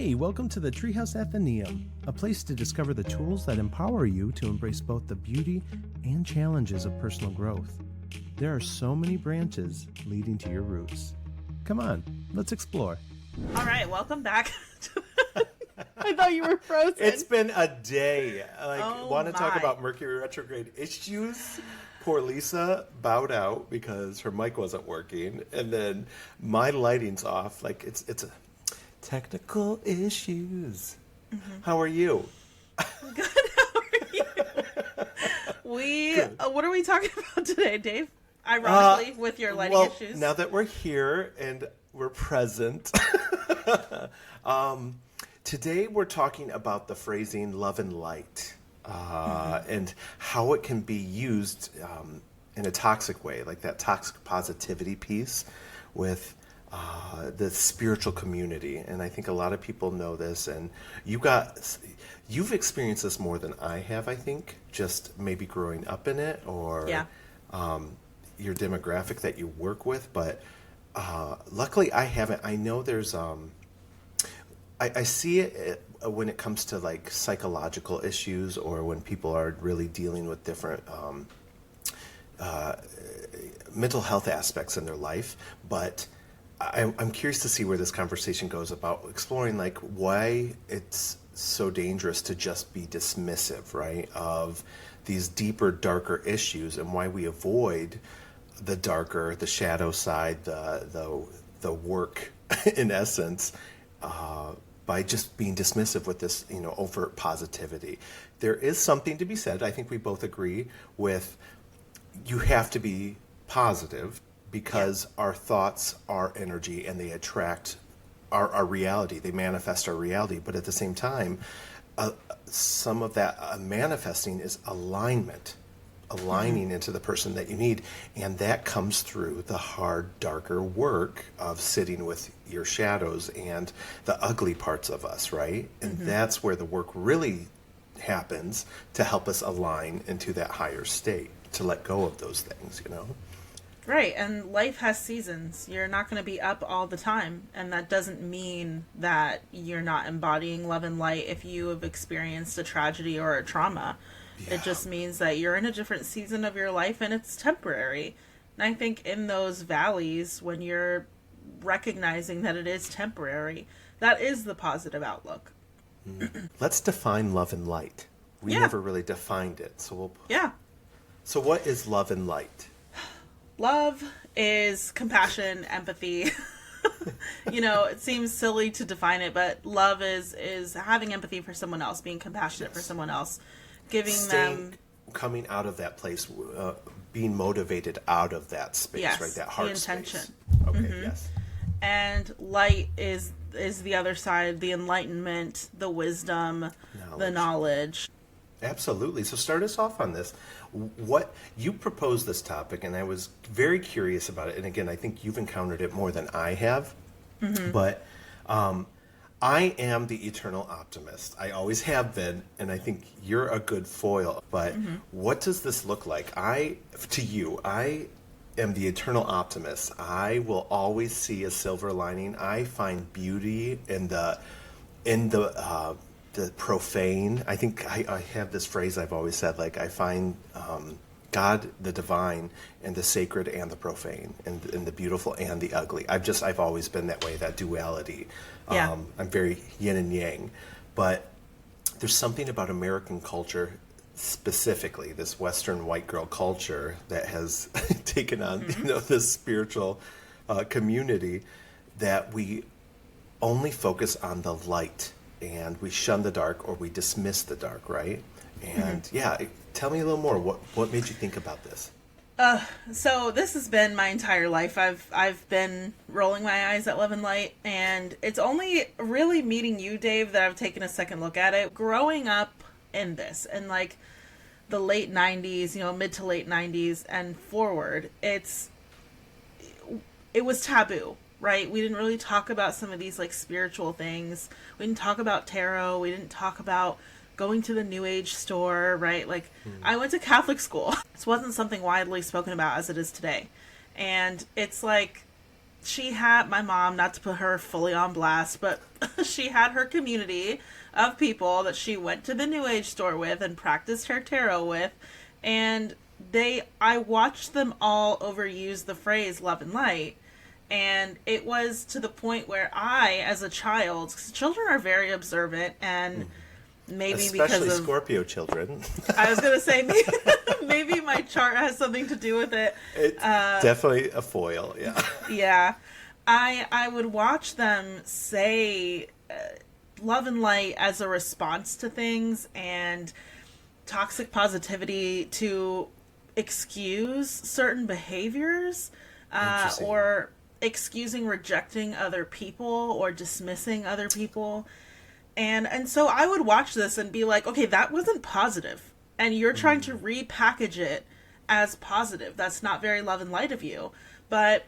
Hey, welcome to the Treehouse Athenaeum, a place to discover the tools that empower you to embrace both the beauty and challenges of personal growth. There are so many branches leading to your roots. Come on, let's explore. All right, welcome back. I thought you were frozen. It's been a day. Want to talk my. about Mercury retrograde issues? Poor Lisa bowed out because her mic wasn't working, and then my lighting's off. Like it's a technical issues. Mm-hmm. How are you? Good. How are you? What are we talking about today, Dave? Ironically, with your lighting issues. Now that we're here and we're present, today we're talking about the phrasing "love and light" and how it can be used in a toxic way, like that toxic positivity piece with the spiritual community. And I think a lot of people know this, and you've experienced this more than I have, I think, just maybe growing up in it or your demographic that you work with. But luckily I haven't. I know there's I see it when it comes to like psychological issues or when people are really dealing with different mental health aspects in their life. But I'm curious to see where this conversation goes about exploring like why it's so dangerous to just be dismissive, right, of these deeper, darker issues, and why we avoid the darker, the shadow side, the work, in essence, by just being dismissive with this, overt positivity. There is something to be said, I think we both agree, with you have to be positive because our thoughts are energy and they attract our reality. They manifest our reality. But at the same time, some of that manifesting is alignment, aligning into the person that you need. And that comes through the hard, darker work of sitting with your shadows and the ugly parts of us, right? And that's where the work really happens to help us align into that higher state, to let go of those things, Right, and life has seasons. You're not going to be up all the time, and that doesn't mean that you're not embodying love and light if you have experienced a tragedy or a trauma. Yeah. It just means that you're in a different season of your life and it's temporary. And I think in those valleys, when you're recognizing that it is temporary, that is the positive outlook. Let's define love and light. We never really defined it. So So what is love and light? Love is compassion, empathy. It seems silly to define it, but love is having empathy for someone else, being compassionate for someone else, coming out of that place, being motivated out of that space, right? That heart the intention. Space. Okay, yes. And light is the other side, the enlightenment, the wisdom, the knowledge. Absolutely. So start us off on this. What you proposed this topic, and I was very curious about it. And again, I think you've encountered it more than I have. But I am the eternal optimist. I always have been, and I think you're a good foil. But what does this look like? I am the eternal optimist. I will always see a silver lining. I find beauty in the profane. I think I have this phrase I've always said, like I find God, the divine, and the sacred and the profane, and the beautiful and the ugly. I've always been that way, that duality. I'm very yin and yang. But there's something about American culture, specifically this Western white girl culture, that has taken on this spiritual community, that we only focus on the light. And we shun the dark, or we dismiss the dark, right? And tell me a little more. What made you think about this? So this has been my entire life. I've been rolling my eyes at love and light, and it's only really meeting you, Dave, that I've taken a second look at it. Growing up in this, and like the late 90s, mid to late 90s and forward, it was taboo. Right? We didn't really talk about some of these like spiritual things. We didn't talk about tarot. We didn't talk about going to the New Age store, right? Like I went to Catholic school. This wasn't something widely spoken about as it is today. And it's like she had, my mom, not to put her fully on blast, but she had her community of people that she went to the New Age store with and practiced her tarot with, and I watched them all overuse the phrase love and light, and it was to the point where I, as a child, because children are very observant, and maybe especially because of Scorpio children. I was gonna say maybe my chart has something to do with it. It's definitely a foil, yeah. Yeah, I would watch them say love and light as a response to things, and toxic positivity to excuse certain behaviors, or excusing rejecting other people or dismissing other people. And so I would watch this and be like, okay, that wasn't positive. And you're trying to repackage it as positive. That's not very love and light of you. But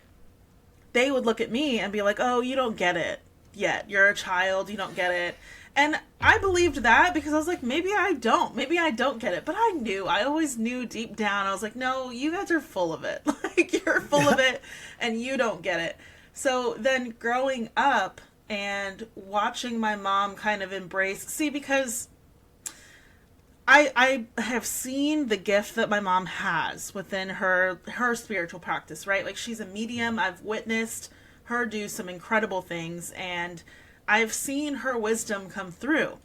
they would look at me and be like, oh, you don't get it yet. You're a child. You don't get it. And I believed that because I was like, maybe I don't. Maybe I don't get it. But I always knew deep down. I was like, no, you guys are full of it. Like, you're full of it and you don't get it. So then growing up, and watching my mom kind of because I have seen the gift that my mom has within her spiritual practice, right? Like, she's a medium. I've witnessed her do some incredible things, and I've seen her wisdom come through.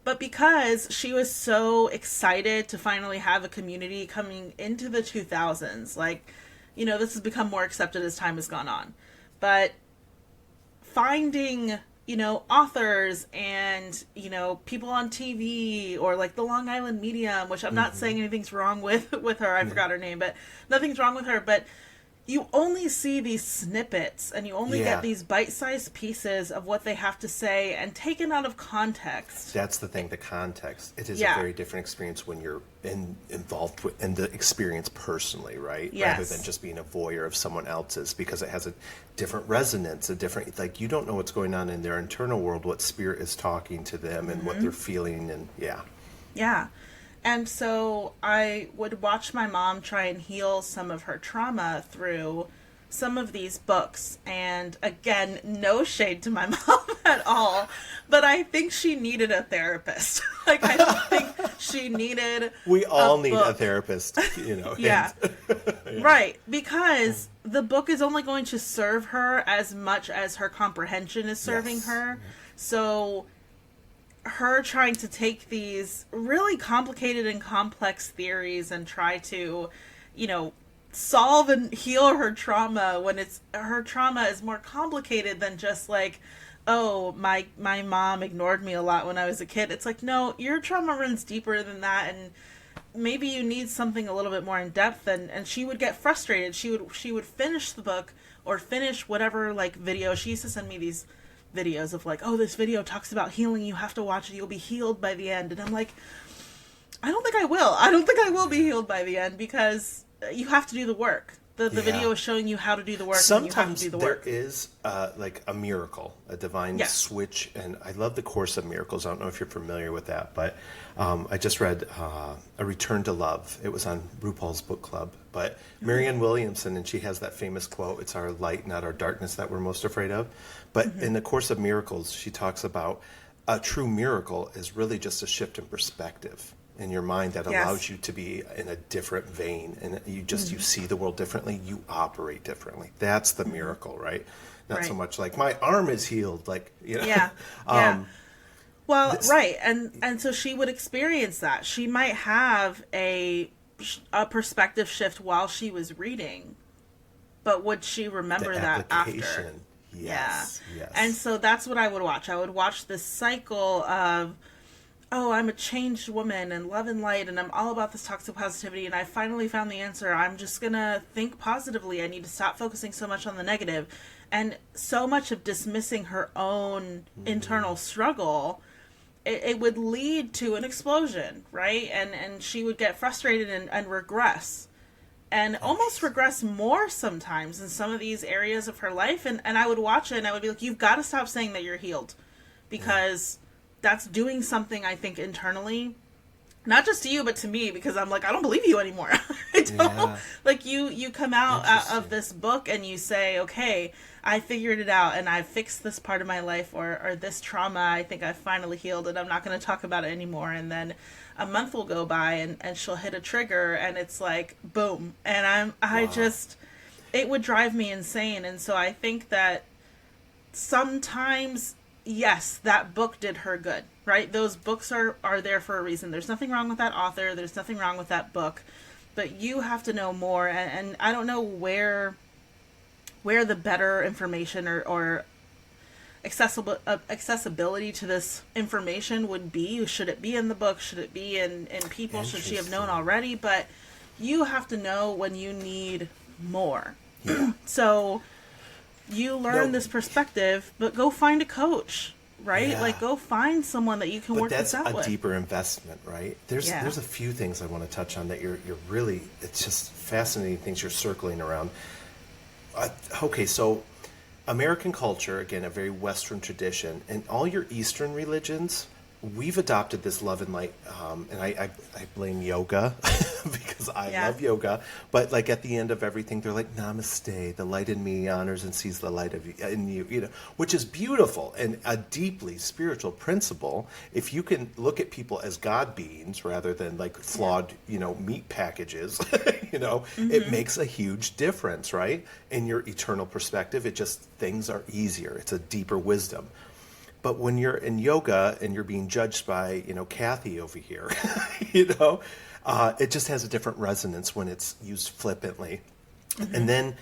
But because she was so excited to finally have a community coming into the 2000s, like, this has become more accepted as time has gone on. But finding, authors and, people on TV, or like the Long Island Medium, which I'm not saying anything's wrong with her. I forgot her name, but nothing's wrong with her. But you only see these snippets, and you only get these bite-sized pieces of what they have to say, and taken out of context. That's the thing, the context. It is a very different experience when you're involved in the experience personally, right? Yes. Rather than just being a voyeur of someone else's, because it has a different resonance, like, you don't know what's going on in their internal world, what spirit is talking to them, and what they're feeling, and Yeah. And so I would watch my mom try and heal some of her trauma through some of these books. And again, no shade to my mom at all, but I think she needed a therapist. Like, I don't think she needed we all need book. A therapist, Yeah. Right. Because the book is only going to serve her as much as her comprehension is serving her. So her trying to take these really complicated and complex theories and try to, solve and heal her trauma, when her trauma is more complicated than just like, oh, my mom ignored me a lot when I was a kid. It's like, no, your trauma runs deeper than that, and maybe you need something a little bit more in depth. And she would get frustrated. She would finish the book or finish whatever, like, video. She used to send me these videos of like, oh, this video talks about healing, you have to watch it, you'll be healed by the end. And I'm like, I don't think I will be healed by the end, because you have to do the work. The video is showing you how to do the work. Sometimes and you have to do the work. There is like a miracle, a divine switch, and I love the Course of Miracles. I don't know if you're familiar with that, but I just read A Return to Love. It was on RuPaul's Book Club. But Marianne Williamson, and she has that famous quote, "It's our light, not our darkness, that we're most afraid of." But in the Course of Miracles, she talks about a true miracle is really just a shift in perspective in your mind that allows you to be in a different vein, and you see the world differently, you operate differently. That's the miracle, right? Not so much like my arm is healed, like, Well, right. And so she would experience that. She might have a perspective shift while she was reading, but would she remember that after? Yes. And so that's what I would watch. I would watch this cycle of, oh, I'm a changed woman and love and light, and I'm all about this toxic positivity, and I finally found the answer. I'm just going to think positively. I need to stop focusing so much on the negative. And so much of dismissing her own internal struggle, it would lead to an explosion, right? And she would get frustrated and regress. And almost regress more sometimes in some of these areas of her life. And I would watch it and I would be like, you've got to stop saying that you're healed. Because that's doing something, I think, internally. not just to you, but to me, because I'm like, I don't believe you anymore. I don't. Yeah. Like, you come out Interesting. of this book and you say, okay, I figured it out and I fixed this part of my life, or this trauma, I think I finally healed it. I'm not going to talk about it anymore. And then a month will go by and she'll hit a trigger and it's like, boom. And I Wow. just, it would drive me insane. And so I think that sometimes, yes, that book did her good, right? Those books are there for a reason. There's nothing wrong with that author. There's nothing wrong with that book. But you have to know more. And I don't know where the better information or accessibility to this information would be. Should it be in the book? Should it be in people? Should she have known Interesting. already? But you have to know when you need more. Yeah. So you learn No. this perspective, but go find a coach, right? Yeah. Like, go find someone that you can But work that's this out a with. deeper investment, right? There's Yeah. there's a few things I want to touch on that you're really, it's just fascinating things you're circling around. Okay, so American culture, again, a very Western tradition, and all your Eastern religions, we've adopted this love and light, and I blame yoga because I Yeah. love yoga. But like at the end of everything, they're like, "Namaste, the light in me honors and sees the light of in you," which is beautiful and a deeply spiritual principle. If you can look at people as God beings rather than like flawed, meat packages, it makes a huge difference, right? In your eternal perspective, it just things are easier. It's a deeper wisdom. But when you're in yoga and you're being judged by, Kathy over here, it just has a different resonance when it's used flippantly. And then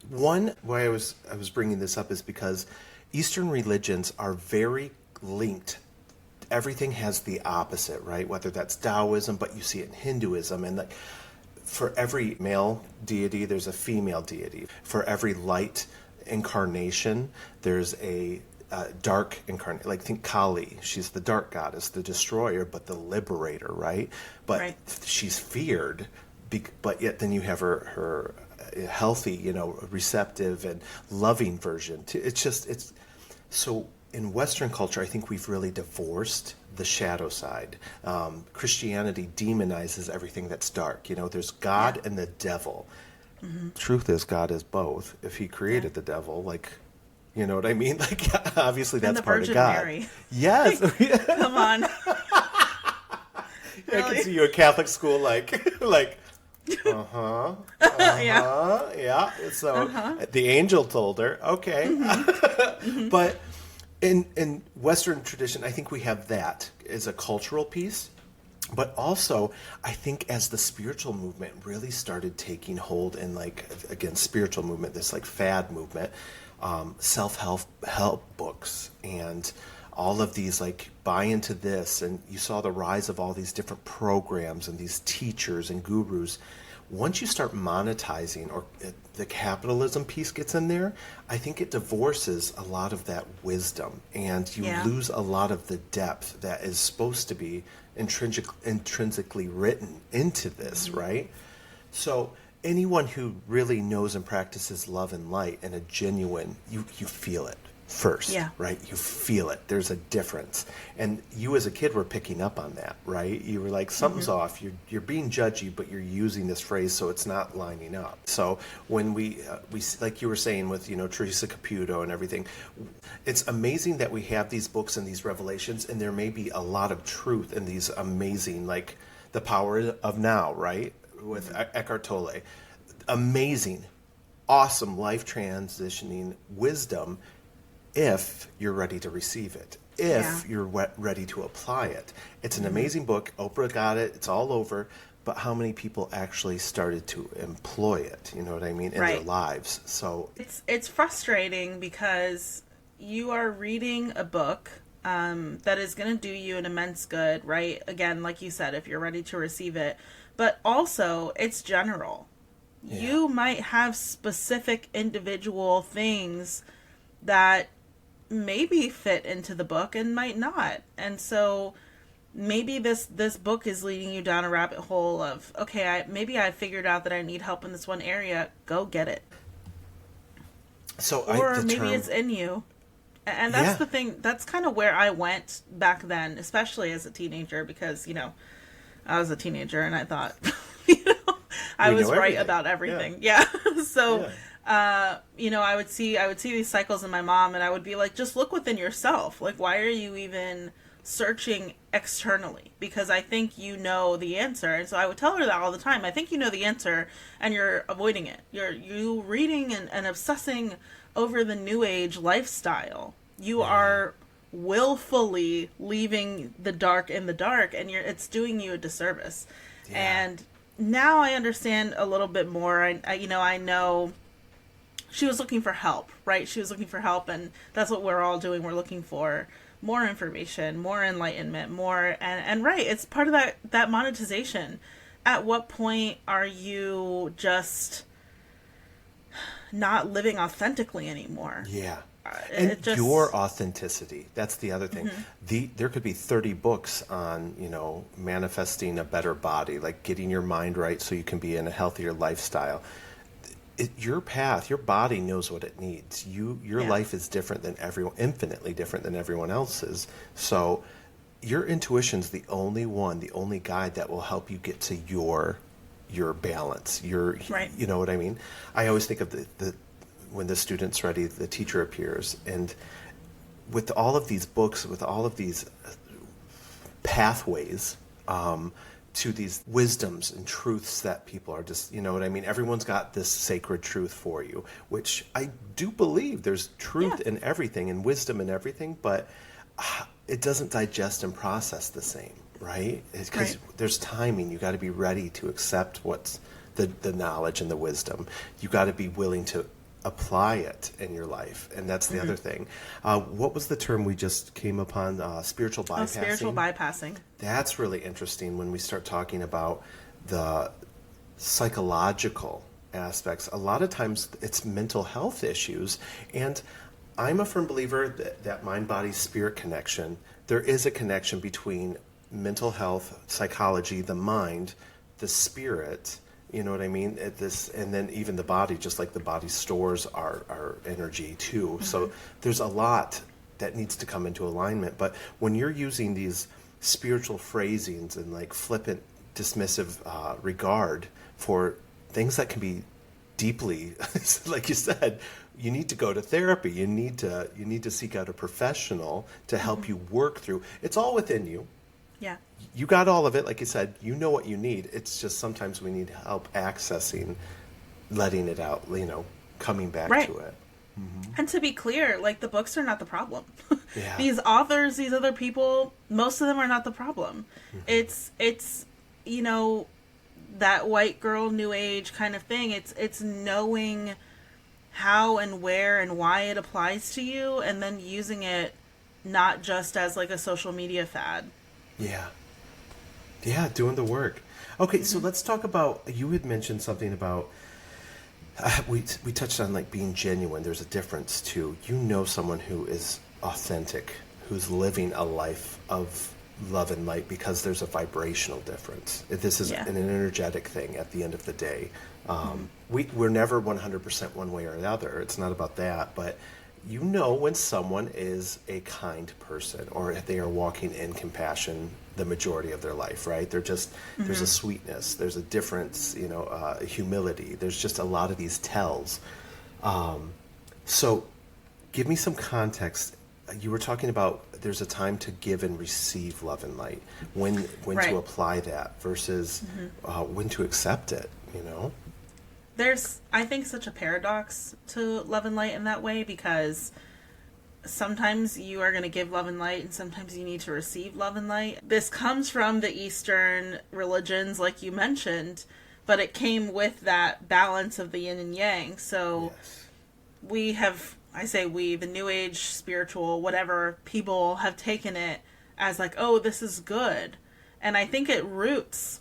why I was bringing this up is because Eastern religions are very linked. Everything has the opposite, right? Whether that's Taoism, but you see it in Hinduism, and like for every male deity, there's a female deity. For every light incarnation, there's a dark incarnate. Like think Kali, she's the dark goddess, the destroyer, but the liberator, right? But Right. she's feared, but yet then you have her healthy, receptive and loving version. It's so in Western culture, I think we've really divorced the shadow side. Christianity demonizes everything that's dark. There's God and the devil. Truth is, God is both. If He created the devil, like, you know what I mean? Like, obviously And that's the part Virgin of God. Mary. Yes. Come on. I can Really? see you at Catholic school, like, Yeah. yeah. So the angel told her, okay. But in Western tradition, I think we have that as a cultural piece. But also, I think as the spiritual movement really started taking hold, and like again, spiritual movement, this like fad movement, self-help books, and all of these like buy into this, and you saw the rise of all these different programs and these teachers and gurus. Once you start monetizing, or the capitalism piece gets in there, I think it divorces a lot of that wisdom, and you Yeah. lose a lot of the depth that is supposed to be intrinsically written into this, right? So anyone who really knows and practices love and light and a genuine, you feel it first, Yeah. right? You feel it. There's a difference. And you as a kid were picking up on that, right? You were like, something's off. You're being judgy, but you're using this phrase, so it's not lining up. So when we like you were saying with, Teresa Caputo and everything, it's amazing that we have these books and these revelations, and there may be a lot of truth in these amazing, like The Power of Now, right? With Eckhart Tolle. Amazing, awesome, life transitioning wisdom if you're ready to receive it, if you're ready to apply it. It's an amazing book. Oprah got it. It's all over. But how many people actually started to employ it, you know what I mean, in their Right. lives? So It's frustrating because you are reading a book that is going to do you an immense good, right? Again, like you said, if you're ready to receive it. But also, it's general. Yeah. You might have specific individual things that maybe fit into the book and might not. And so maybe this book is leading you down a rabbit hole of, okay, maybe I figured out that I need help in this one area. Go get it. So Or the maybe term, it's in you. And that's Yeah. the thing. That's kind of where I went back then, especially as a teenager, because, I was a teenager and I thought, you know, I was right about everything. Yeah. So, you know, I would see these cycles in my mom, and I would be like, just look within yourself. Like, why are you even searching externally? Because I think you know the answer. And so I would tell her that all the time. I think you know the answer and you're avoiding it. You reading and obsessing over the new age lifestyle. You are willfully leaving the dark in the dark, and it's doing you a disservice. And now I understand a little bit more. I know she was looking for help, right? She was looking for help, and that's what we're all doing. We're looking for more information, more enlightenment, more, and right, it's part of that monetization. At what point are you just not living authentically anymore? Yeah. And your authenticity, that's the other thing. There could be 30 books on, you know, manifesting a better body, like getting your mind right so you can be in a healthier lifestyle. Your path, your body knows what it needs. Your life is different than everyone, infinitely different than everyone else's. So your intuition's the only guide that will help you get to your balance. You know what I mean? I always think of the when the student's ready, the teacher appears. And with all of these books, with all of these pathways to these wisdoms and truths that people are just, you know what I mean? Everyone's got this sacred truth for you, which I do believe there's truth in everything and wisdom in everything, but it doesn't digest and process the same, right? Because there's timing. You got to be ready to accept what's the knowledge and the wisdom. You got to be willing to apply it in your life, and that's the other thing. What was the term we just came upon? Spiritual bypassing. Spiritual bypassing. That's really interesting when we start talking about the psychological aspects. A lot of times it's mental health issues, and I'm a firm believer that mind, body, spirit connection. There is a connection between mental health, psychology, the mind, the spirit. You know what I mean? And then even the body, just like the body stores our energy too. So there's a lot that needs to come into alignment. But when you're using these spiritual phrasings and like flippant, dismissive regard for things that can be deeply, like you said, you need to go to therapy. You need to seek out a professional to help you work through. It's all within you. Yeah. You got all of it, like you said. You know what you need. It's just sometimes we need help accessing, letting it out, you know, coming back to it. And to be clear, like, the books are not the problem. These authors, these other people, most of them are not the problem. It's you know, that white girl new age kind of thing. It's knowing how and where and why it applies to you, and then using it not just as like a social media fad. Yeah, doing the work. Okay, so let's talk about, you had mentioned something about, we touched on like being genuine. There's a difference too. You know someone who is authentic, who's living a life of love and light, because there's a vibrational difference. This is an energetic thing at the end of the day. We're never 100% one way or the other. It's not about that, but you know when someone is a kind person or they are walking in compassion the majority of their life, right? They're just, there's a sweetness, there's a difference, you know, a humility. There's just a lot of these tells. So give me some context. You were talking about there's a time to give and receive love and light, when to apply that versus when to accept it, you know? There's, I think, such a paradox to love and light in that way, because sometimes you are going to give love and light and sometimes you need to receive love and light. This comes from the Eastern religions, like you mentioned, but it came with that balance of the yin and yang. So we have, I say we, the new age, spiritual, whatever, people have taken it as like, oh, this is good. And I think it roots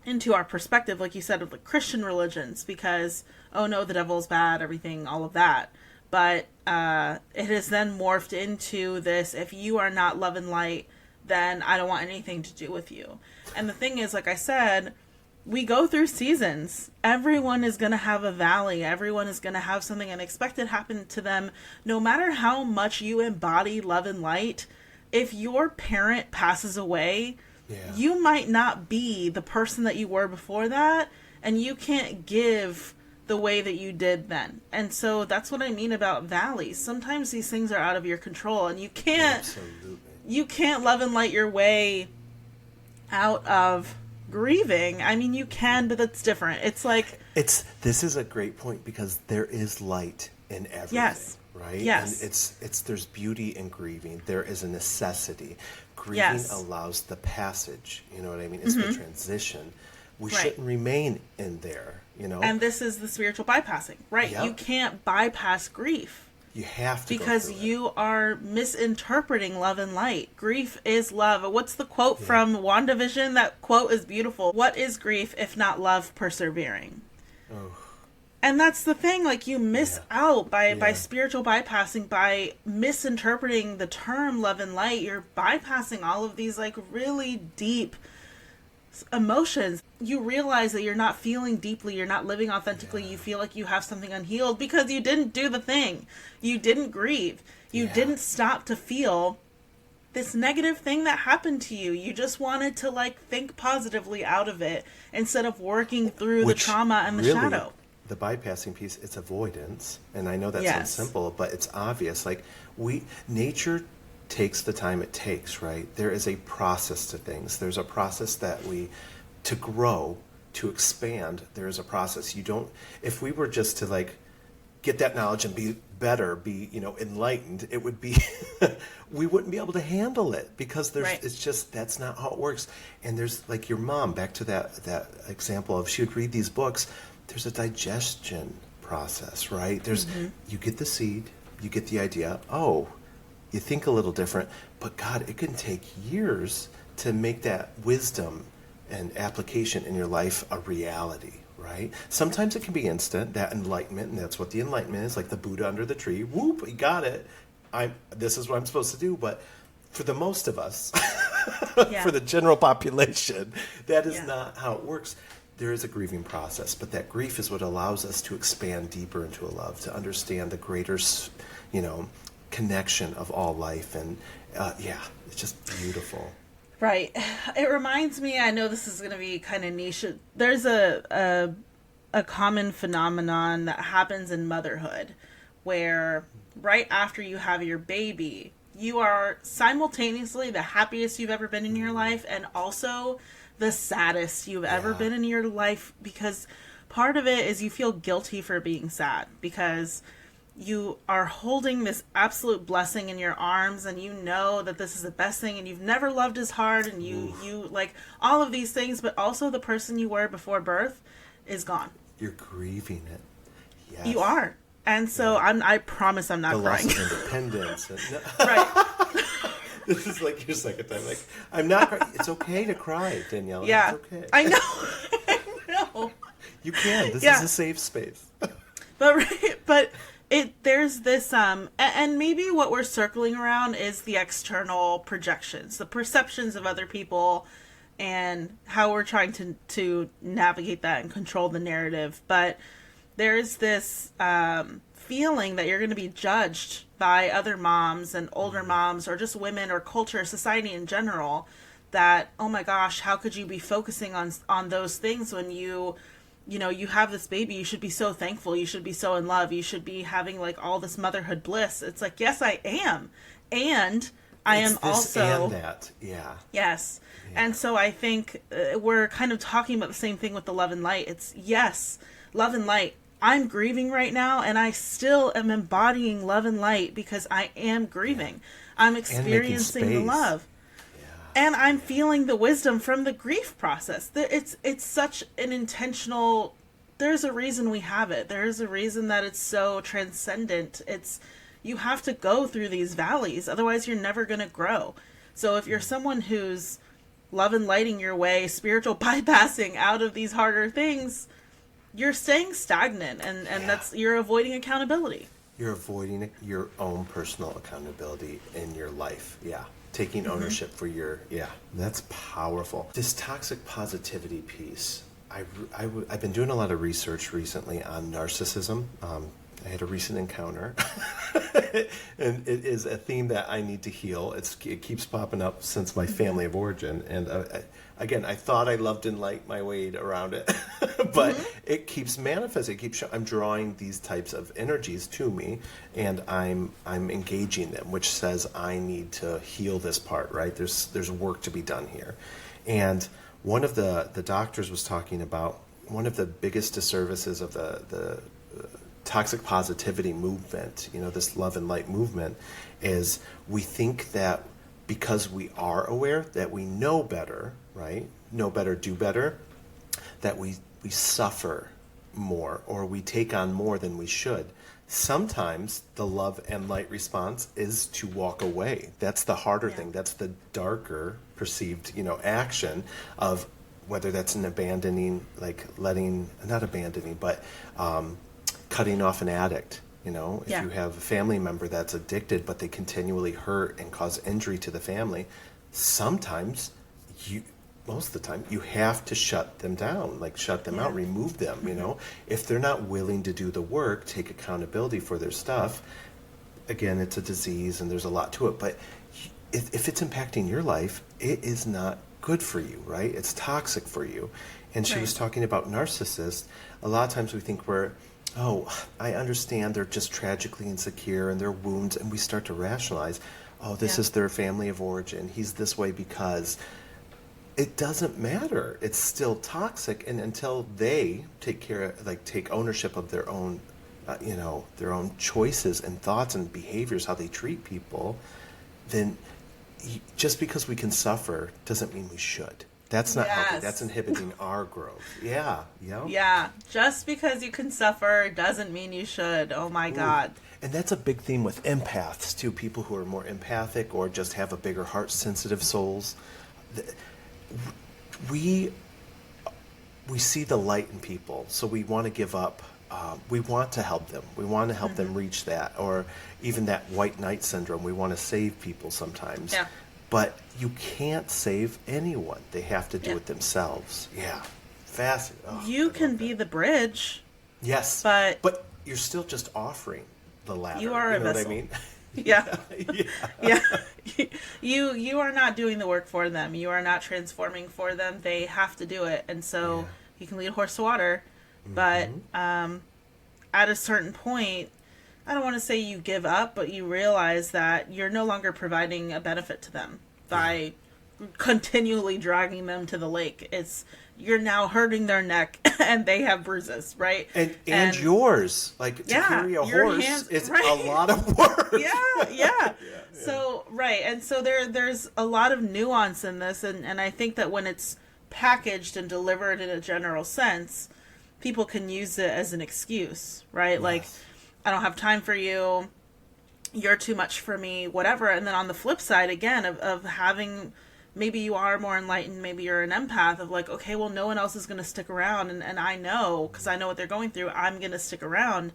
into our perspective, like you said, of the Christian religions, because, oh no, the devil's bad, everything, all of that. But it has then morphed into this, if you are not love and light, then I don't want anything to do with you. And the thing is, like I said, we go through seasons. Everyone is going to have a valley. Everyone is going to have something unexpected happen to them. No matter how much you embody love and light, if your parent passes away, Yeah. you might not be the person that you were before that, and you can't give the way that you did then. And so that's what I mean about valleys. Sometimes these things are out of your control, and Absolutely. you can't love and light your way out of grieving. I mean, you can, but that's different. It's like, This is a great point, because there is light in everything. Yes. Right? Yes. And there's beauty in grieving. There is a necessity. Grieving Yes. allows the passage. You know what I mean? It's the transition. We Right. shouldn't remain in there, and this is the spiritual bypassing, right? Yep. You can't bypass grief. You have to go Because through it. you are misinterpreting love and light. Grief is love. What's the quote from WandaVision? That quote is beautiful. What is grief if not love persevering? Oh. And that's the thing, like, you miss out by Yeah. spiritual bypassing, by misinterpreting the term love and light. You're bypassing all of these, like, really deep emotions. You realize that you're not feeling deeply, you're not living authentically. You feel like you have something unhealed because you didn't do the thing. You didn't grieve. You didn't stop to feel this negative thing that happened to you. You just wanted to, like, think positively out of it instead of working through the trauma and the really, shadow. The bypassing piece, it's avoidance. And I know that Yes. sounds simple, but it's obvious. Like, nature takes the time it takes, right? There is a process to things. There's a process to grow, to expand. There is a process. If we were just to, like, get that knowledge and be better, be, enlightened, it would be, we wouldn't be able to handle it, because it's just, that's not how it works. And there's, like, your mom, back to that example of, she would read these books. There's a digestion process, right? You get the seed, you get the idea, you think a little different, but God, it can take years to make that wisdom and application in your life a reality, right? Sometimes it can be instant, that enlightenment, and that's what the enlightenment is, like the Buddha under the tree. Whoop, we got it. This is what I'm supposed to do. But for the most of us, for the general population, that is not how it works. There is a grieving process, but that grief is what allows us to expand deeper into a love, to understand the greater, connection of all life. And it's just beautiful. Right. It reminds me, I know this is going to be kind of niche. There's a common phenomenon that happens in motherhood where right after you have your baby, you are simultaneously the happiest you've ever been in your life and also the saddest you've ever been in your life, because part of it is you feel guilty for being sad because you are holding this absolute blessing in your arms, and you know that this is the best thing, and you've never loved as hard, and you like all of these things, but also the person you were before birth is gone. You're grieving it. Yes. You are. And so I promise I'm not the crying. loss of independence. Right. This is like your second time. Like, I'm not crying. It's okay to cry, Danielle. Yeah. It's okay. I know. I know. You can. This is a safe space. But there's this and maybe what we're circling around is the external projections, the perceptions of other people, and how we're trying to navigate that and control the narrative. But there's this feeling that you're going to be judged by other moms and older moms, or just women, or culture, society in general, that, oh my gosh, how could you be focusing on those things when you have this baby? You should be so thankful. You should be so in love. You should be having, like, all this motherhood bliss. It's like, yes, I am. And I am also... and that, yeah. Yes. Yeah. And so I think we're kind of talking about the same thing with the love and light. It's, yes, love and light. I'm grieving right now, and I still am embodying love and light because I am grieving. Yeah. I'm experiencing the love. And I'm feeling the wisdom from the grief process. It's such an intentional... There's a reason we have it. There's a reason that it's so transcendent. You have to go through these valleys. Otherwise, you're never going to grow. So if you're someone who's love and lighting your way, spiritual bypassing out of these harder things, you're staying stagnant. And you're avoiding accountability. You're avoiding your own personal accountability in your life. Yeah. Taking ownership for that's powerful. This toxic positivity piece, I've been doing a lot of research recently on narcissism, I had a recent encounter, and it is a theme that I need to heal. It keeps popping up since my family of origin, and again, I thought I loved and liked my way around it, but it keeps manifesting. I'm drawing these types of energies to me, and I'm engaging them, which says I need to heal this part. Right? There's work to be done here, and one of the doctors was talking about one of the biggest disservices of the toxic positivity movement, this love and light movement, is we think that because we are aware, that we know better, right? Know better, do better, that we suffer more or we take on more than we should. Sometimes the love and light response is to walk away. That's the harder thing. That's the darker perceived, action of whether that's an abandoning, like not abandoning, but cutting off an addict. If you have a family member that's addicted, but they continually hurt and cause injury to the family, sometimes most of the time, you have to shut them down, like shut them out, remove them, If they're not willing to do the work, take accountability for their stuff, again, it's a disease and there's a lot to it. But if it's impacting your life, it is not good for you, right? It's toxic for you. And she was talking about narcissists. A lot of times we think I understand they're just tragically insecure and their wounds, and we start to rationalize, this is their family of origin. He's this way because it doesn't matter. It's still toxic, and until they take ownership of their own, their own choices and thoughts and behaviors, how they treat people, then just because we can suffer doesn't mean we should. That's not healthy. That's inhibiting our growth. Yeah. Yeah. Just because you can suffer doesn't mean you should. Oh my God. And that's a big theme with empaths too. People who are more empathic or just have a bigger heart, sensitive souls. We see the light in people, so we want to give up. We want to help them. We want to help them reach that, or even that white knight syndrome. We want to save people sometimes. Yeah. But you can't save anyone. They have to do it themselves. Yeah. Fascinating. Oh, you can be the bridge. Yes. But you're still just offering the ladder. You are a vessel. What I mean? Yeah. You are not doing the work for them. You are not transforming for them. They have to do it. And so you can lead a horse to water. But at a certain point, I don't want to say you give up, but you realize that you're no longer providing a benefit to them by continually dragging them to the lake. You're now hurting their neck and they have bruises, right? And yours, like to carry a horse is a lot of work. Yeah. So, and so there's a lot of nuance in this, and I think that when it's packaged and delivered in a general sense, people can use it as an excuse, right? Yes. Like, I don't have time for you, you're too much for me, whatever. And then on the flip side, again, of having, maybe you are more enlightened, maybe you're an empath, of like, okay, well, no one else is going to stick around, and I know, because I know what they're going through, I'm going to stick around.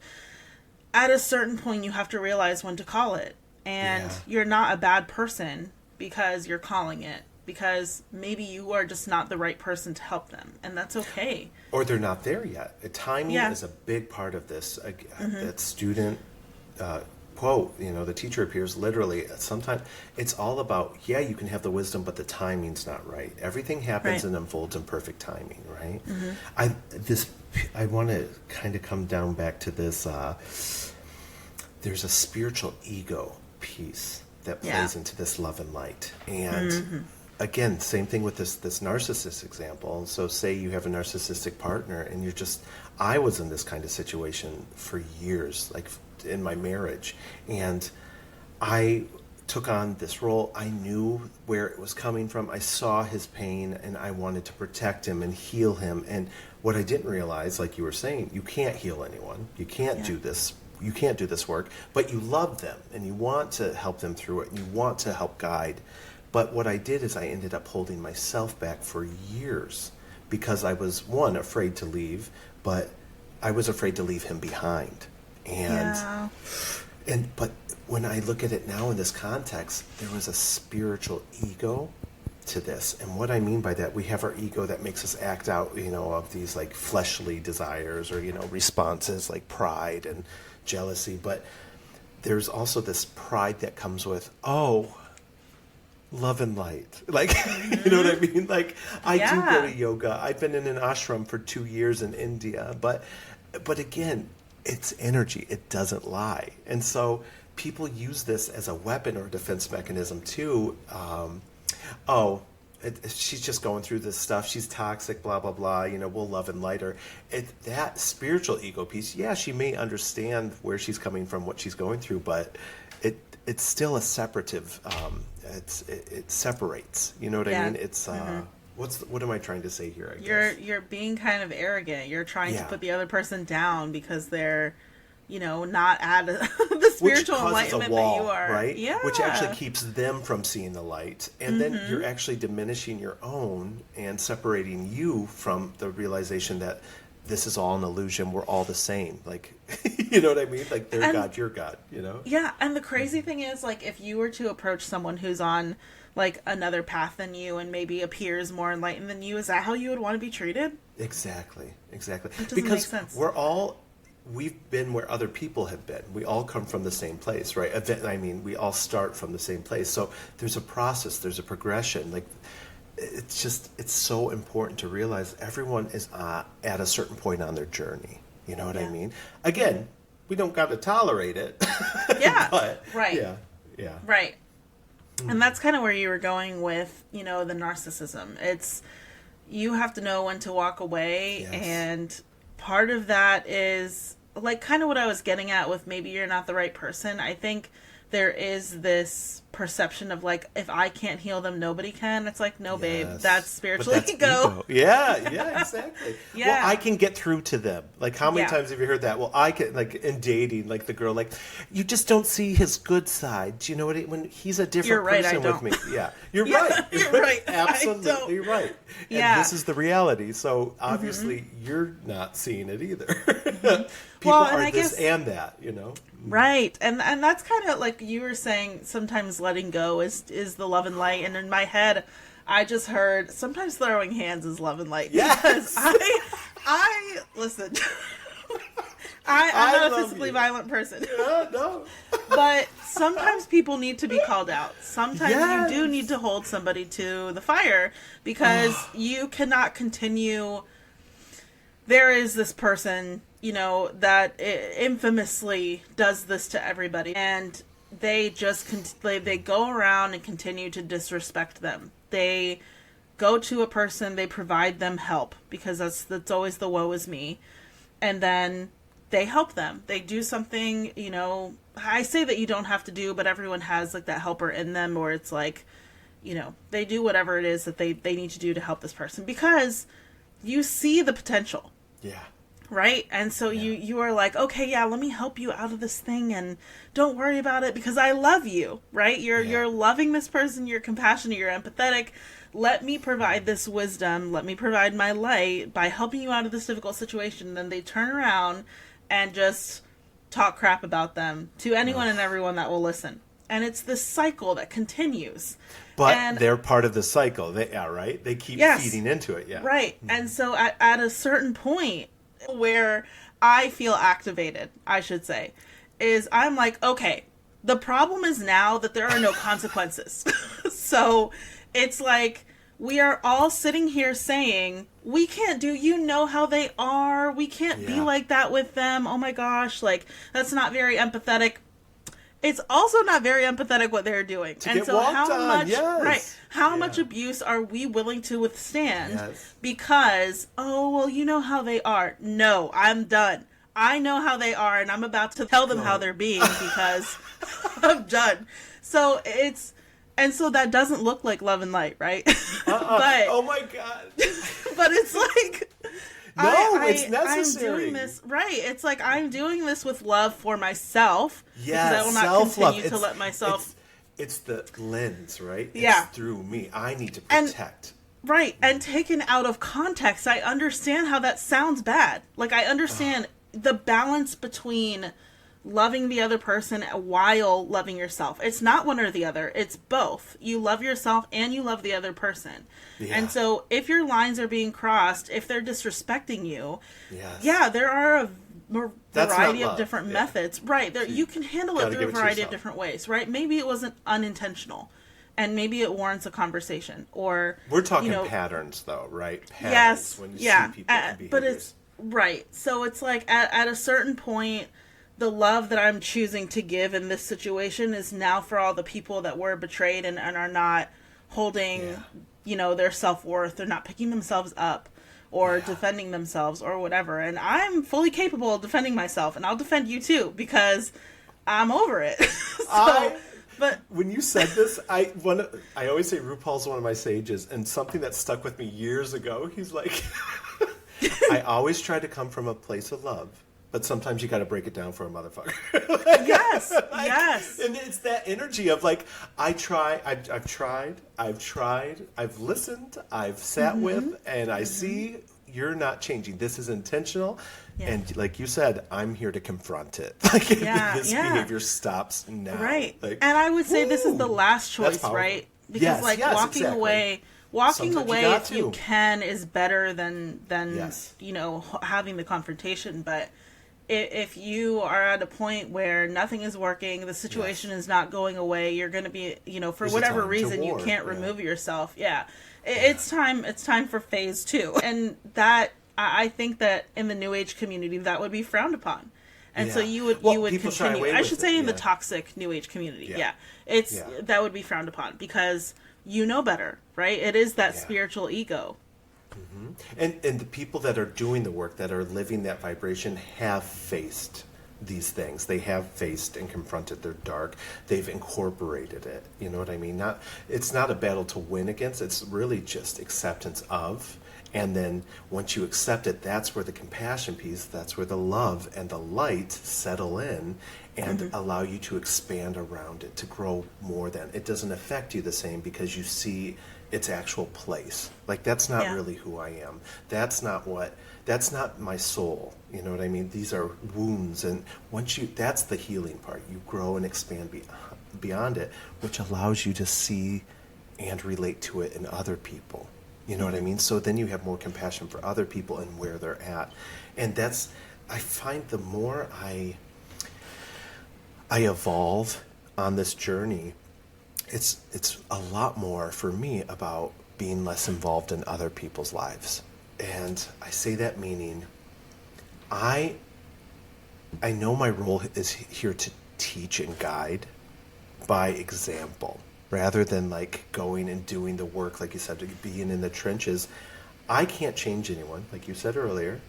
At a certain point, you have to realize when to call it. And you're not a bad person because you're calling it. Because maybe you are just not the right person to help them, and that's okay. Or they're not there yet. Timing is a big part of this. That student quote, the teacher appears literally. Sometimes it's all about, you can have the wisdom, but the timing's not right. Everything happens and unfolds in perfect timing, right? I want to kind of come down back to this. There's a spiritual ego piece that plays into this love and light, and again, same thing with this narcissist example. So say you have a narcissistic partner and I was in this kind of situation for years, like in my marriage. And I took on this role. I knew where it was coming from. I saw his pain and I wanted to protect him and heal him. And what I didn't realize, like you were saying, you can't heal anyone. You can't do this. You can't do this work, but you love them and you want to help them through it and you want to help guide. But what I did is I ended up holding myself back for years because I was, one, afraid to leave, but I was afraid to leave him behind. But when I look at it now in this context, there was a spiritual ego to this. And what I mean by that, we have our ego that makes us act out, of these like fleshly desires or, responses like pride and jealousy. But there's also this pride that comes with, love and light. Like, you know what I mean? Like, I do go to yoga. I've been in an ashram for 2 years in India. But again, it's energy. It doesn't lie. And so people use this as a weapon or a defense mechanism too. She's just going through this stuff. She's toxic, blah, blah, blah. We'll love and light her. That spiritual ego piece, she may understand where she's coming from, what she's going through, but it's still a separative. It separates. You know what I mean? It's what am I trying to say here? I guess you're being kind of arrogant. You're trying to put the other person down because they're not at the spiritual enlightenment that you are. Right? Yeah. Which actually keeps them from seeing the light. And then you're actually diminishing your own and separating you from the realization that this is all an illusion. We're all the same. Like, you know what I mean? Like, they're God, you're God, Yeah, and the crazy thing is, like, if you were to approach someone who's on, like, another path than you and maybe appears more enlightened than you, is that how you would want to be treated? Exactly. It doesn't Because make sense. we've been where other people have been. We all come from the same place, right? I mean, we all start from the same place. So there's a process, there's a progression. Like, it's so important to realize everyone is at a certain point on their journey. You know what I mean? Again, we don't got to tolerate it. Yeah. But, right. Yeah. Right. And that's kind of where you were going with, the narcissism. It's, you have to know when to walk away. Yes. And part of that is, like, kind of what I was getting at with maybe you're not the right person. I think there is this perception of, like, if I can't heal them, nobody can. It's like, no, babe, that's spiritual ego. Yeah, exactly. Yeah. Well, I can get through to them. Like, how many times have you heard that? Well, I can, like, in dating, like, the girl, like, you just don't see his good side. Do you know what when he's a different person with me. Yeah, you're right. You're right. Absolutely right. And this is the reality. So, obviously, you're not seeing it either. People are this and that, Right. And that's kind of like you were saying, sometimes letting go is the love and light. And in my head, I just heard sometimes throwing hands is love and light. Yes. Because I listen, I'm not a physically violent person. Yeah, no. But sometimes people need to be called out. Sometimes you do need to hold somebody to the fire because you cannot continue. There is this person, that infamously does this to everybody. And they just, they go around and continue to disrespect them. They go to a person, they provide them help because that's always the woe is me. And then they help them. They do something, I say that you don't have to do, but everyone has like that helper in them, or it's like, they do whatever it is that they need to do to help this person because you see the potential. Yeah. Right? And so you are like, okay, let me help you out of this thing and don't worry about it because I love you, right? You're loving this person, you're compassionate, you're empathetic. Let me provide this wisdom, let me provide my light by helping you out of this difficult situation. And then they turn around and just talk crap about them to anyone and everyone that will listen. And it's this cycle that continues. But they're part of the cycle. Right? They keep feeding into it, Right. Mm-hmm. And so at a certain point, where I feel activated, I should say, is I'm like, okay, the problem is now that there are no consequences. So it's like we are all sitting here saying, we can't how they are. We can't be like that with them. Oh my gosh, like that's not very empathetic. It's also not very empathetic what they're doing. And so how much abuse are we willing to withstand because, you know how they are. No, I'm done. I know how they are and I'm about to tell them how they're being because I'm done. So so that doesn't look like love and light, right? But, oh my God. But it's like... it's necessary. I'm doing this, right. It's like I'm doing this with love for myself. Yes, because I will not continue to let myself... It's the lens, right? Yeah. It's through me. I need to protect. Right. And taken out of context, I understand how that sounds bad. Like, I understand the balance between loving the other person while loving yourself. It's not one or the other. It's both. You love yourself and you love the other person. Yeah. And so if your lines are being crossed, if they're disrespecting you, Yes. yeah, there are a That's variety not of love. different Yeah. methods. Right. There, you can handle it gotta through give a it to variety of yourself. different ways, right? Maybe it wasn't unintentional and maybe it warrants a conversation, or We're talking you know, patterns, though, right? Patterns, yes, when you yeah, see people and but behaviors. it's right. So it's like at a certain point, the love that I'm choosing to give in this situation is now for all the people that were betrayed and are not holding, Yeah. you know, their self-worth. They're not picking themselves up or Yeah. defending themselves or whatever. And I'm fully capable of defending myself, and I'll defend you too because I'm over it. But When you said this, I always say RuPaul's one of my sages, and something that stuck with me years ago. He's like, I always try to come from a place of love, but sometimes you got to break it down for a motherfucker. yes, yes. And it's that energy of like, I've tried, I've listened, I've sat with, and I see you're not changing. This is intentional. Yeah. And like you said, I'm here to confront it. Like, Yeah, this yeah. behavior stops now. Right. Like, And I would say this is the last choice, powerful. right? Because Yes, like yes, walking exactly. away Sometimes you got if you to. can is better than Yes. you know, having the confrontation. But if you are at a point where nothing is working, the situation is not going away, you're going to be, you know, for There's a whatever time to reason you war, can't yeah. remove yourself. Yeah. It's time for phase 2. And that I think that in the new age community that would be frowned upon. And so Yeah. you would People shy continue. away I with should it, say in the yeah. toxic new age community. Yeah. Yeah. It's Yeah. that would be frowned upon because you know better, right? It is that Yeah. spiritual ego. And the people that are doing the work, that are living that vibration, have faced these things. They have faced and confronted their dark. They've incorporated it. You know what I mean? It's not a battle to win against. It's really just acceptance of. And then once you accept it, that's where the compassion piece, that's where the love and the light settle in and allow you to expand around it, to grow more than. It doesn't affect you the same because you see its actual place. Like, that's not Yeah. really who I am. That's not my soul. You know what I mean? These are wounds. And that's the healing part. You grow and expand beyond it, which allows you to see and relate to it in other people. You know what I mean? So then you have more compassion for other people and where they're at. And I find the more I evolve on this journey, it's a lot more for me about being less involved in other people's lives. And I say that meaning I know my role is here to teach and guide by example, rather than like going and doing the work, like you said, being in the trenches. I can't change anyone, like you said earlier,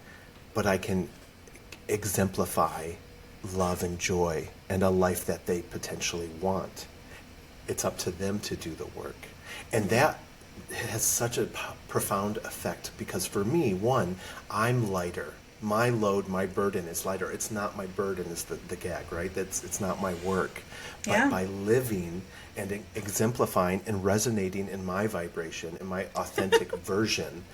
but I can exemplify love and joy and a life that they potentially want. It's up to them to do the work. And that has such a profound effect because for me, one, I'm lighter. My load, my burden is lighter. It's not my burden is the gag, right? It's not my work. But Yeah. by living and exemplifying and resonating in my vibration, in my authentic version,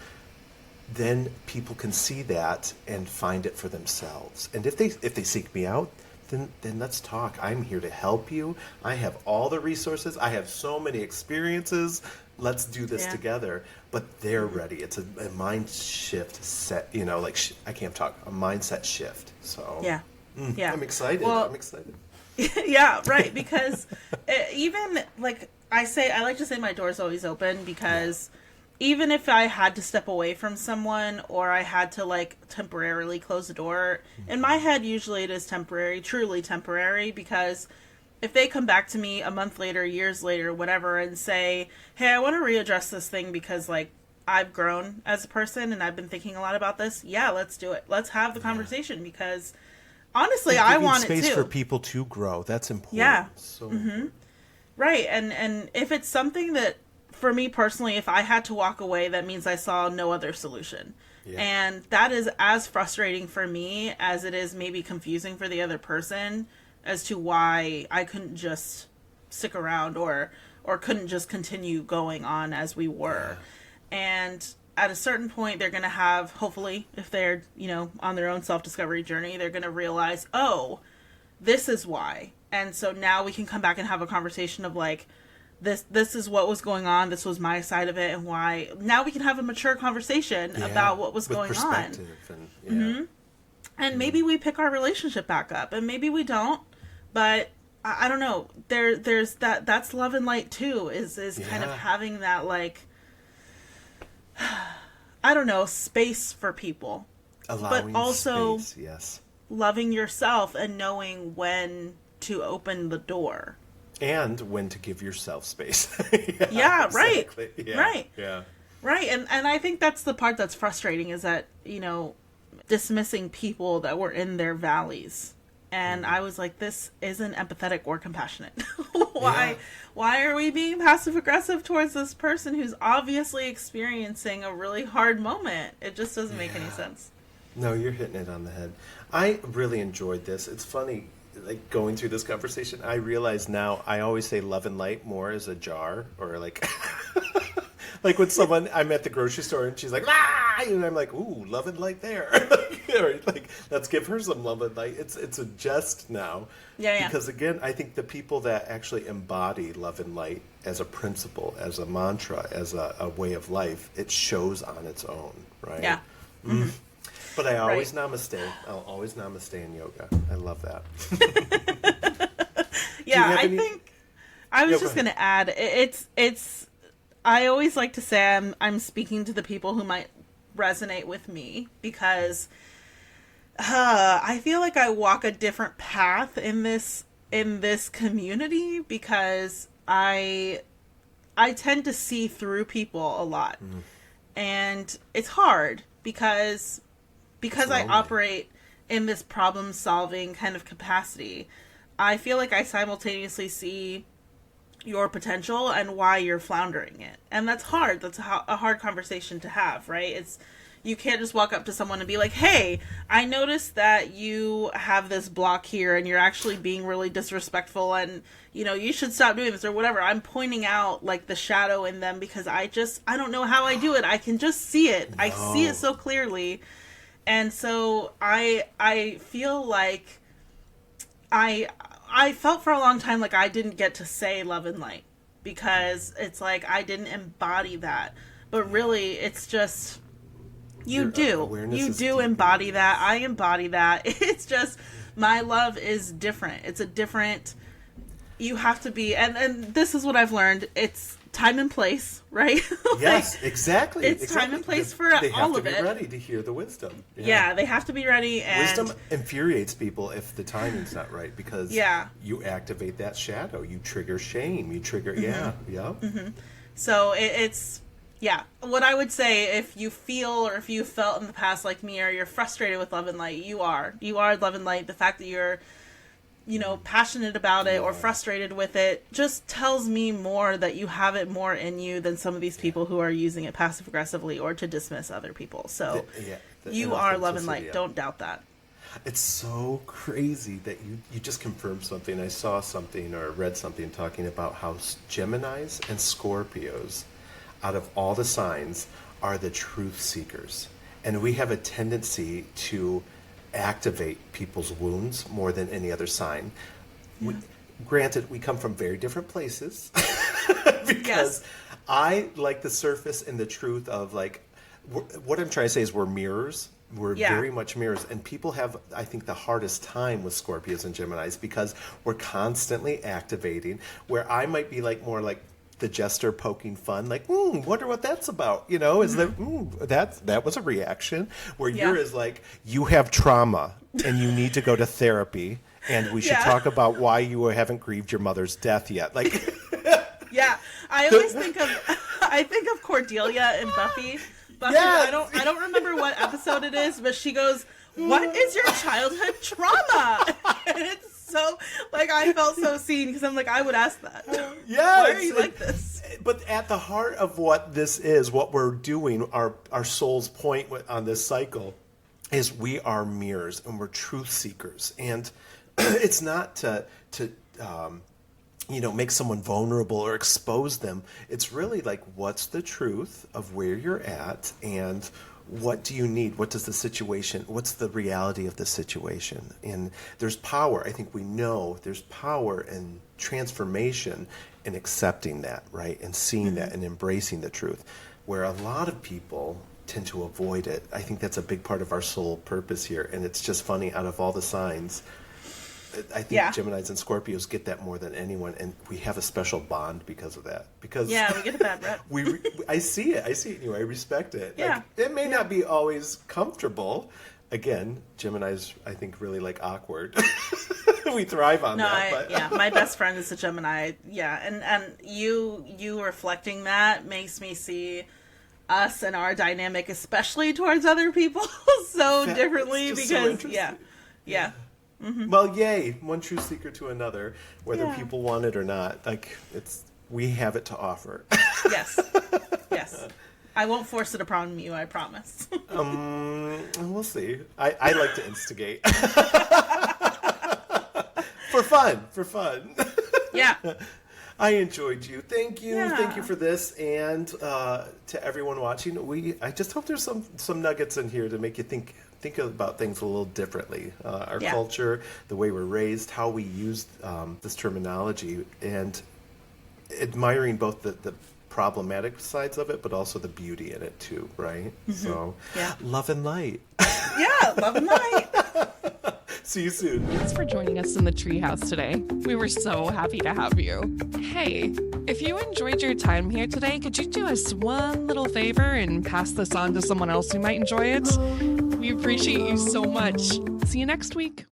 then people can see that and find it for themselves. And if they seek me out, then let's talk. I'm here to help you. I have all the resources. I have so many experiences. Let's do this Yeah. together. But they're ready. It's a mind shift set, I can't talk, a mindset shift. So Yeah. Yeah. I'm excited. Well, I'm excited. yeah, right. Because even like I like to say my door's always open because even if I had to step away from someone or I had to like temporarily close the door, in my head, usually it is temporary, truly temporary, because if they come back to me a month later, years later, whatever, and say, hey, I want to readdress this thing because like I've grown as a person and I've been thinking a lot about this. Yeah, let's do it. Let's have the conversation because honestly, I Giving want it space too. for people to grow. That's important. Yeah. So important. Right. And if it's something that, for me personally, if I had to walk away, that means I saw no other solution. Yeah. And that is as frustrating for me as it is maybe confusing for the other person as to why I couldn't just stick around or couldn't just continue going on as we were. And at a certain point, they're going to have, hopefully, if they're, on their own self-discovery journey, they're going to realize, oh, this is why. And so now we can come back and have a conversation of like, this is what was going on. This was my side of it and why. Now we can have a mature conversation about what was going on. And, And maybe we pick our relationship back up, and maybe we don't. But I don't know. There's that's love and light too. Is kind of having that like, I don't know, space for people, allowing but also space, yes, loving yourself and knowing when to open the door. And when to give yourself space. Yeah, exactly. right. Yeah, right. Yeah. Right. And I think that's the part that's frustrating is that, you know, dismissing people that were in their valleys. And I was like, this isn't empathetic or compassionate. Why are we being passive aggressive towards this person who's obviously experiencing a really hard moment? It just doesn't make any sense. No, you're hitting it on the head. I really enjoyed this. It's funny, like going through this conversation, I realize now I always say love and light more as a jar, or like like when someone, I'm at the grocery store and she's like, ah, and I'm like, ooh, love and light there. Or like, let's give her some love and light. It's a jest now. Yeah. Because again, I think the people that actually embody love and light as a principle, as a mantra, as a way of life, it shows on its own, right? Yeah. Mm-hmm. But I always namaste. I'll always namaste in yoga. I love that. Yeah, I think I was just going to add, it's I always like to say I'm speaking to the people who might resonate with me, because I feel like I walk a different path in this community, because I tend to see through people a lot. And it's hard because I operate in this problem solving kind of capacity. I feel like I simultaneously see your potential and why you're floundering it. And that's hard. That's a hard conversation to have, right? You can't just walk up to someone and be like, hey, I noticed that you have this block here and you're actually being really disrespectful and, you know, you should stop doing this or whatever. I'm pointing out like the shadow in them because I don't know how I do it. I can just see it. No. I see it so clearly. And so I feel like I felt for a long time like I didn't get to say love and light, because it's like I didn't embody that. But really, it's just you do embody that. I embody that. It's just my love is different. It's a different. You have to be, and this is what I've learned. It's time and place, right? Yes, exactly. It's time and place for all of it. They have to be ready to hear the wisdom. Yeah, they have to be ready. And wisdom infuriates people if the timing's not right, because you activate that shadow. You trigger shame. You trigger, Mm-hmm. So it's, what I would say, if you feel or if you felt in the past like me, or you're frustrated with love and light, you are love and light. The fact that you're, passionate about it or frustrated with it just tells me more that you have it more in you than some of these people who are using it passive aggressively or to dismiss other people. So you are love and light. Don't doubt that. It's so crazy that you just confirmed something. I saw something or read something talking about how Geminis and Scorpios, out of all the signs, are the truth seekers. And we have a tendency to activate people's wounds more than any other sign. Granted, we come from very different places, because I like the surface and the truth of, like, what I'm trying to say is we're mirrors. We're very much mirrors, and people have, I think, the hardest time with Scorpios and Geminis because we're constantly activating, where I might be like more like the jester poking fun, like, wonder what that's about, is that was a reaction, where you're is like, you have trauma and you need to go to therapy, and we should talk about why you haven't grieved your mother's death yet. Like, I always think of Cordelia and Buffy. I don't remember what episode it is, but she goes, what is your childhood trauma? And it's so, like, I felt so seen, because I'm like, I would ask that. Why are you like this? But at the heart of what this is, what we're doing, our soul's point on this cycle, is we are mirrors and we're truth seekers. And it's not to make someone vulnerable or expose them. It's really like, what's the truth of where you're at, and what do you need? What's the reality of the situation? And there's power. I think we know there's power in transformation in accepting that, right? And seeing that and embracing the truth, where a lot of people tend to avoid it. I think that's a big part of our soul purpose here. And it's just funny, out of all the signs, I think Geminis and Scorpios get that more than anyone, and we have a special bond because of that. Because we get a bad rep. I see it in you. I respect it. Yeah. Like, it may not be always comfortable. Again, Geminis, I think, really like awkward. We thrive on that. But... my best friend is a Gemini. Yeah, and you reflecting that makes me see us and our dynamic, especially towards other people, so differently because yeah. Mm-hmm. Well, yay, one true seeker to another, whether people want it or not. Like, we have it to offer. Yes. I won't force it upon you, I promise. We'll see. I like to instigate. For fun. Yeah. I enjoyed you. Thank you. Yeah. Thank you for this. And to everyone watching, I just hope there's some nuggets in here to make you think about things a little differently. Our culture, the way we're raised, how we use this terminology, and admiring both the problematic sides of it, but also the beauty in it too, right? Mm-hmm. So, love and light. Yeah, love and light. See you soon. Thanks for joining us in the treehouse today. We were so happy to have you. Hey, if you enjoyed your time here today, could you do us one little favor and pass this on to someone else who might enjoy it? We appreciate you so much. See you next week.